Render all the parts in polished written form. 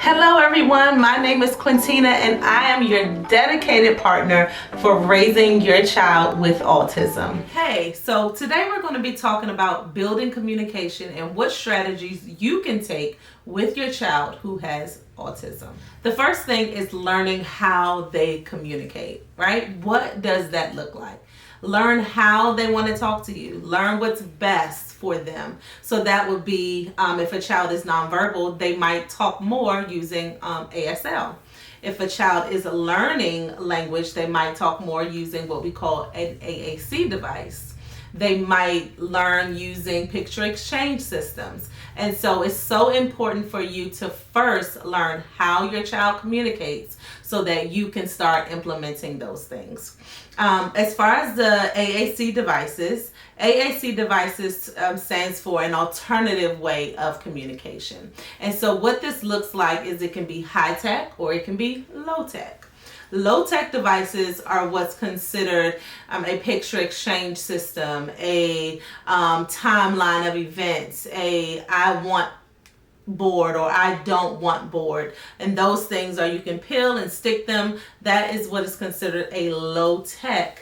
Hello everyone, my name is Quintina and I am your dedicated partner for raising your child with autism. Hey, so today we're going to be talking about building communication and what strategies you can take with your child who has autism. The first thing is learning how they communicate, right? What does that look like? Learn how they want to talk to you. Learn what's best for them. So that would be if a child is nonverbal, they might talk more using ASL. If a child is learning language, they might talk more using what we call an AAC device. They might learn using picture exchange systems. And so it's so important for you to first learn how your child communicates so that you can start implementing those things. As far as the AAC devices stands for an alternative way of communication. And so what this looks like is it can be high tech or it can be low tech. Low-tech devices are what's considered a picture exchange system, a timeline of events, a I want board or I don't want board. And those things are you can peel and stick them. That is what is considered a low-tech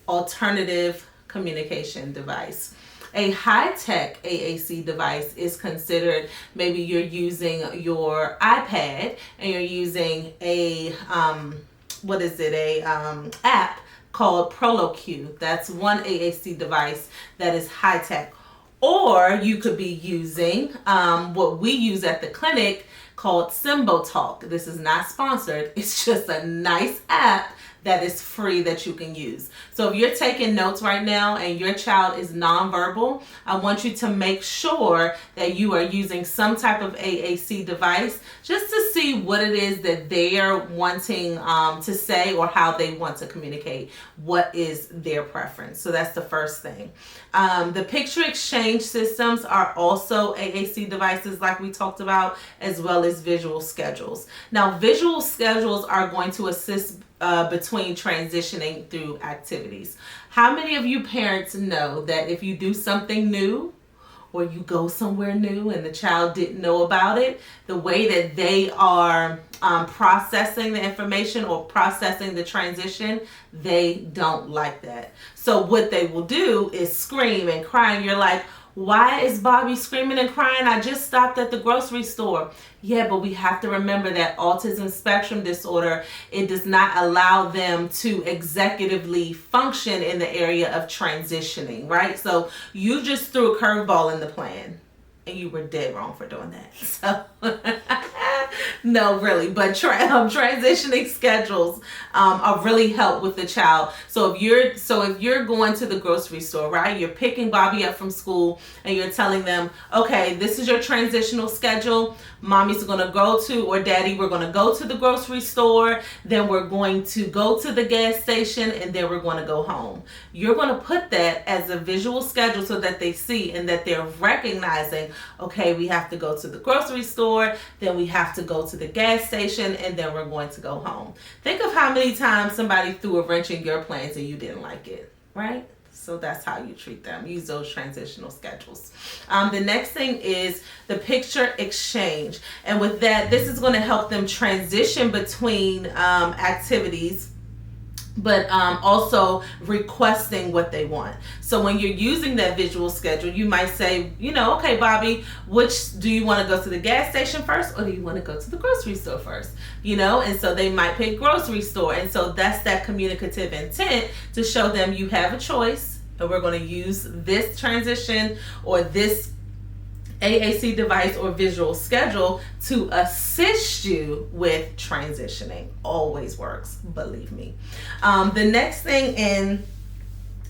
alternative communication device. A high-tech AAC device is considered maybe you're using your iPad and you're using a app called ProloQ. That's one AAC device that is high tech. Or you could be using what we use at the clinic called SymboTalk. This is not sponsored. It's just a nice app that is free that you can use. So if you're taking notes right now and your child is nonverbal, I want you to make sure that you are using some type of AAC device just to see what it is that they are wanting to say or how they want to communicate. What is their preference? So that's the first thing. The picture exchange systems are also AAC devices like we talked about, as well as visual schedules. Now, visual schedules are going to assist between transitioning through activities. How many of you parents know that if you do something new or you go somewhere new and the child didn't know about it, the way that they are processing the information or processing the transition, they don't like that. So what they will do is scream and cry, and you're like, why is Bobby screaming and crying? I just stopped at the grocery store. Yeah, but we have to remember that autism spectrum disorder, it does not allow them to executively function in the area of transitioning, right? So you just threw a curveball in the plan. And you were dead wrong for doing that. So, no, really. But transitioning schedules are really help with the child. So if you're going to the grocery store, right? You're picking Bobby up from school, and you're telling them, okay, this is your transitional schedule. Mommy's going to go to, or Daddy, we're going to go to the grocery store. Then we're going to go to the gas station, and then we're going to go home. You're going to put that as a visual schedule so that they see and that they're recognizing, okay, we have to go to the grocery store, then we have to go to the gas station, and then we're going to go home. Think of how many times somebody threw a wrench in your plans and you didn't like it, right? So that's how you treat them. Use those transitional schedules. The next thing is the picture exchange. And with that, this is going to help them transition between activities, but also requesting what they want. So when you're using that visual schedule, you might say, okay, Bobby, which do you want to go to the gas station first, or do you want to go to the grocery store first? And so they might pick grocery store. And so that's that communicative intent to show them you have a choice, and we're going to use this transition or this AAC device or visual schedule to assist you with transitioning. Always works, believe me. The next thing in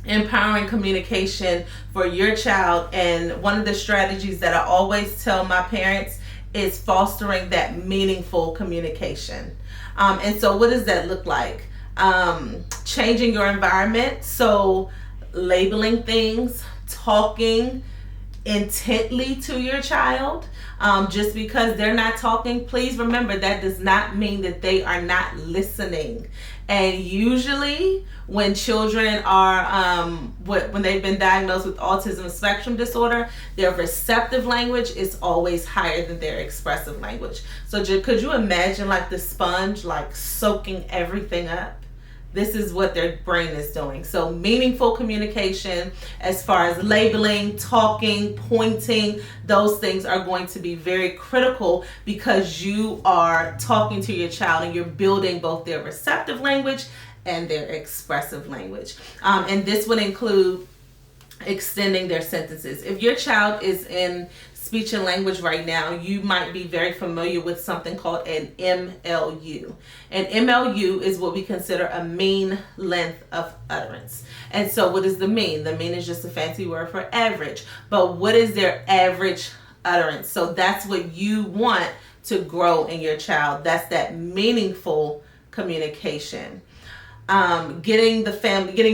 empowering communication for your child, and one of the strategies that I always tell my parents, is fostering that meaningful communication. And so what does that look like? Changing your environment. So labeling things, talking intently to your child, Just because they're not talking, please remember that does not mean that they are not listening. And usually when children are, when they've been diagnosed with autism spectrum disorder, their receptive language is always higher than their expressive language. So could you imagine like the sponge like soaking everything up? This is what their brain is doing. So meaningful communication as far as labeling, talking, pointing, those things are going to be very critical because you are talking to your child and you're building both their receptive language and their expressive language. And this would include extending their sentences. If your child is in speech and language right now, you might be very familiar with something called an MLU. An MLU is what we consider a mean length of utterance. And so what is the mean? The mean is just a fancy word for average. But what is their average utterance? So that's what you want to grow in your child. That's that meaningful communication. Getting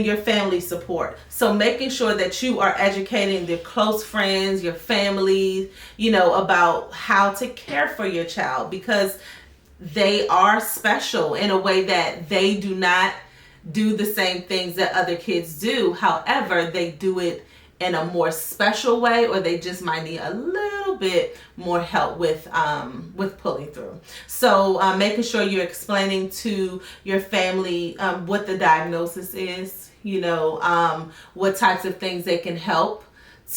your family support. So making sure that you are educating your close friends, your family, about how to care for your child, because they are special in a way that they do not do the same things that other kids do. However, they do it in a more special way, or they just might need a little bit more help with pulling through. So making sure you're explaining to your family what the diagnosis is, what types of things they can help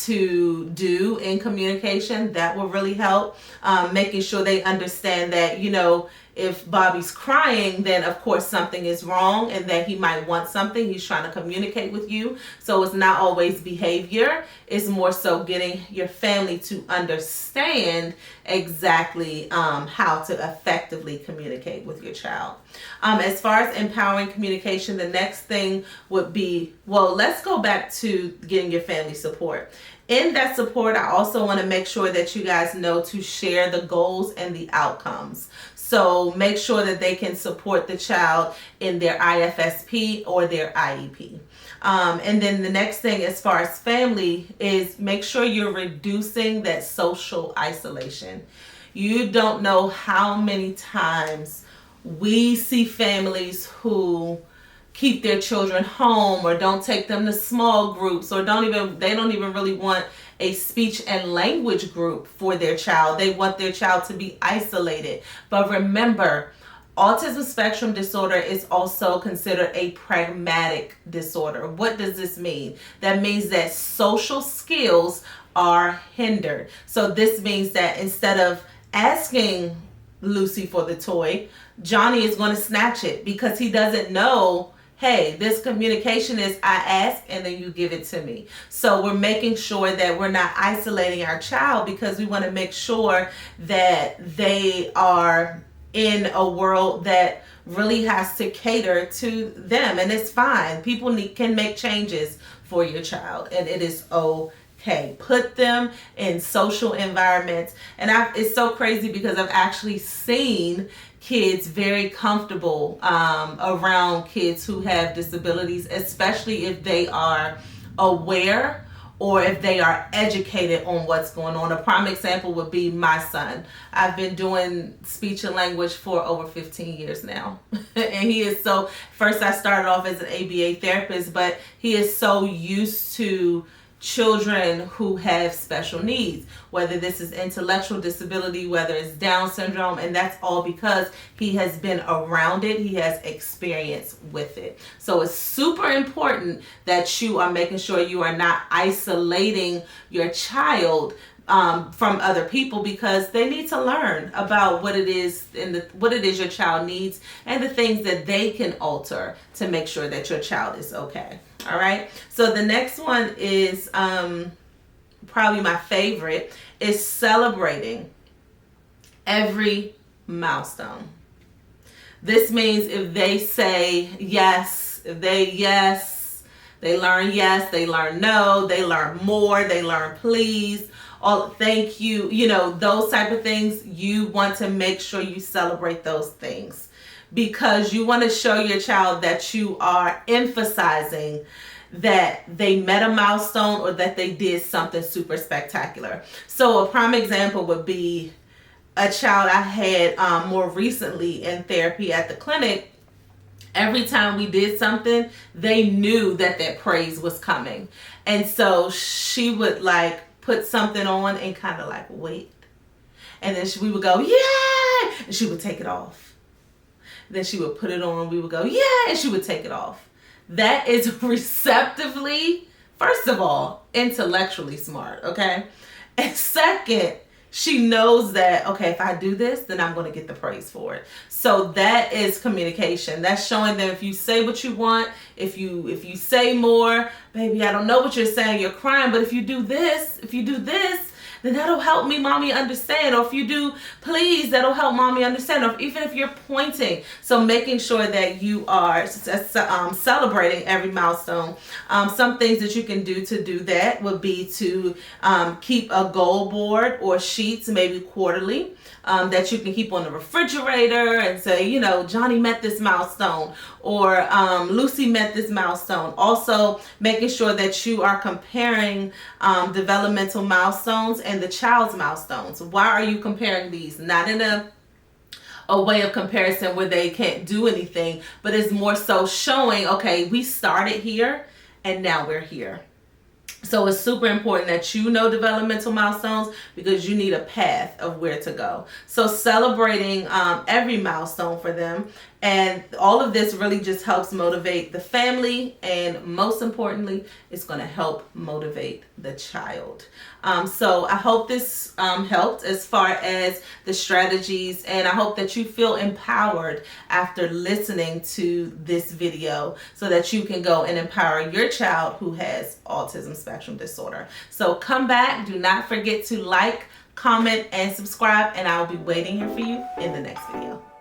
to do in communication, that will really help. Making sure they understand that, if Bobby's crying, then of course something is wrong and that he might want something. He's trying to communicate with you. So it's not always behavior. It's more so getting your family to understand exactly how to effectively communicate with your child. As far as empowering communication, the next thing would be, let's go back to getting your family support. In that support, I also want to make sure that you guys know to share the goals and the outcomes. So make sure that they can support the child in their IFSP or their IEP. And then the next thing as far as family is make sure you're reducing that social isolation. You don't know how many times we see families who keep their children home or don't take them to small groups, or they don't even really want a speech and language group for their child. They want their child to be isolated. But remember, autism spectrum disorder is also considered a pragmatic disorder. What does this mean? That means that social skills are hindered. So this means that instead of asking Lucy for the toy, Johnny is going to snatch it because he doesn't know, hey, this communication is I ask and then you give it to me. So we're making sure that we're not isolating our child, because we want to make sure that they are in a world that really has to cater to them. And it's fine. People can make changes for your child, and it is okay. Put them in social environments. And it's so crazy because I've actually seen kids very comfortable around kids who have disabilities, especially if they are aware or if they are educated on what's going on. A prime example would be my son. I've been doing speech and language for over 15 years now. And he is first I started off as an ABA therapist, but he is so used to children who have special needs, whether this is intellectual disability, whether it's Down syndrome, and that's all because he has been around it. He has experience with it. So it's super important that you are making sure you are not isolating your child from other people, because they need to learn about what it is what it is your child needs and the things that they can alter to make sure that your child is okay. All right. So the next one is probably my favorite, is celebrating every milestone. This means if they say yes, they learn yes, they learn no, they learn more, they learn please, thank you, those type of things. You want to make sure you celebrate those things, because you want to show your child that you are emphasizing that they met a milestone or that they did something super spectacular. So a prime example would be a child I had more recently in therapy at the clinic. Every time we did something, they knew that that praise was coming. And so she would like put something on and kind of like wait. And then we would go, yeah! And she would take it off. Then she would put it on. We would go, yeah! And she would take it off. That is receptively, first of all, intellectually smart, okay? And second, she knows that, okay, if I do this, then I'm going to get the praise for it. So that is communication. That's showing them if you say what you want, if you say more, baby, I don't know what you're saying, you're crying, but if you do this, then that'll help me, mommy, understand. Or if you do, please, that'll help mommy understand. Or even if you're pointing. So making sure that you are celebrating every milestone. Some things that you can do to do that would be to keep a goal board or sheets, maybe quarterly, that you can keep on the refrigerator and say, you know, Johnny met this milestone, or Lucy met this milestone. Also, making sure that you are comparing developmental milestones and the child's milestones. Why are you comparing these? Not in a way of comparison where they can't do anything, but it's more so showing, okay, we started here and now we're here. So it's super important that you know developmental milestones because you need a path of where to go. So celebrating every milestone for them. And all of this really just helps motivate the family. And most importantly, it's going to help motivate the child. So I hope this helped as far as the strategies. And I hope that you feel empowered after listening to this video so that you can go and empower your child who has autism spectrum disorder. So come back. Do not forget to like, comment, and subscribe. And I'll be waiting here for you in the next video.